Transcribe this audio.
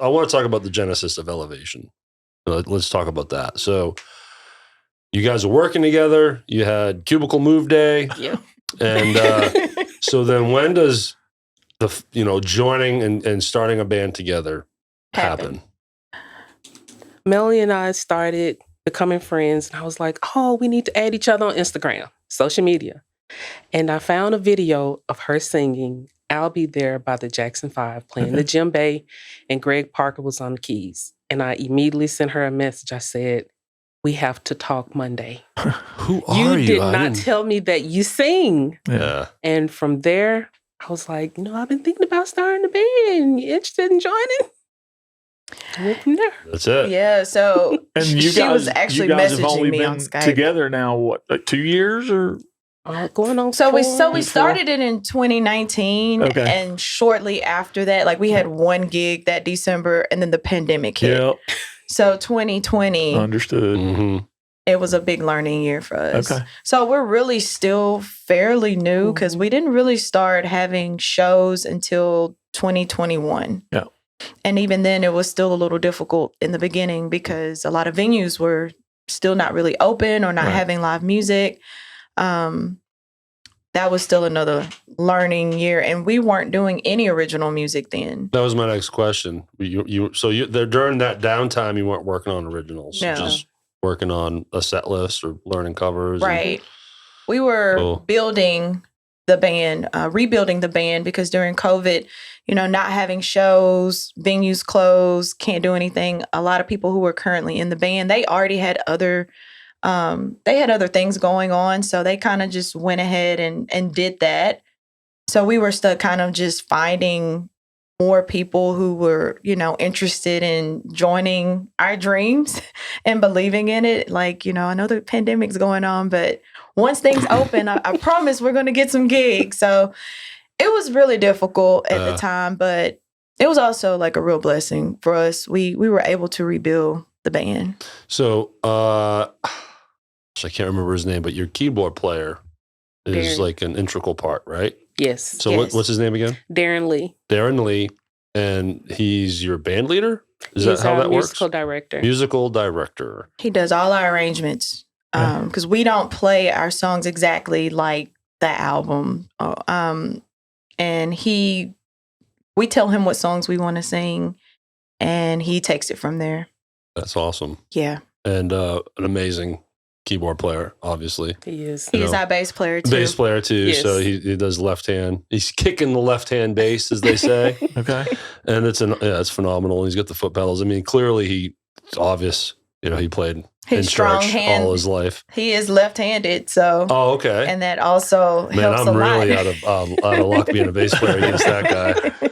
I want to talk about the genesis of Elevation. Let's talk about that. So you guys are working together. You had cubicle move day. Yeah. And so then when does joining and starting a band together happen? Melanie and I started becoming friends, and I was like, oh, we need to add each other on Instagram, social media. And I found a video of her singing I'll Be There by the Jackson 5 playing the djembe, and Greg Parker was on the keys. And I immediately sent her a message. I said, we have to talk Monday. Who are you? You did not tell me that you sing. Yeah. And from there, I was like, I've been thinking about starting a band. You interested in joining? I went from there. That's it. Yeah, so And she was actually messaging me on Skype. Together now, what, like 2 years or? Going on. So we started it in 2019, and shortly after that, like we had one gig that December, and then the pandemic hit. Yep. So 2020, Understood. Mm-hmm. it was a big learning year for us. Okay. So we're really still fairly new because we didn't really start having shows until 2021. Yeah. And even then, it was still a little difficult in the beginning because a lot of venues were still not really open or not having live music. That was still another learning year, and we weren't doing any original music then. That was my next question. During that downtime, you weren't working on originals, just working on a set list or learning covers. Right. We were building the band, rebuilding the band, because during COVID, not having shows, venues closed, can't do anything. A lot of people who were currently in the band, they already had other things going on. So they kind of just went ahead and did that. So we were stuck kind of just finding more people who were, interested in joining our dreams and believing in it. Like, I know the pandemic's going on, but once things open, I promise we're going to get some gigs. So it was really difficult at the time, but it was also like a real blessing for us. We were able to rebuild the band. So, I can't remember his name, but your keyboard player is like an integral part, right? Yes. So what's his name again? Darren Lee. Darren Lee, and he's your band leader? Is that how that works? Musical director. Musical director. He does all our arrangements because we don't play our songs exactly like the album. And we tell him what songs we want to sing, and he takes it from there. That's awesome. Yeah. And an amazing keyboard player, obviously. He is. He's our bass player too. Bass player too. Yes. So he does left hand. He's kicking the left hand bass, as they say. Okay. And it's phenomenal. He's got the foot pedals. I mean, clearly it's obvious. He played in church all his life. He is left-handed, so. Oh, okay. And that also helps a lot. Man, I'm really out of luck being a bass player against that guy.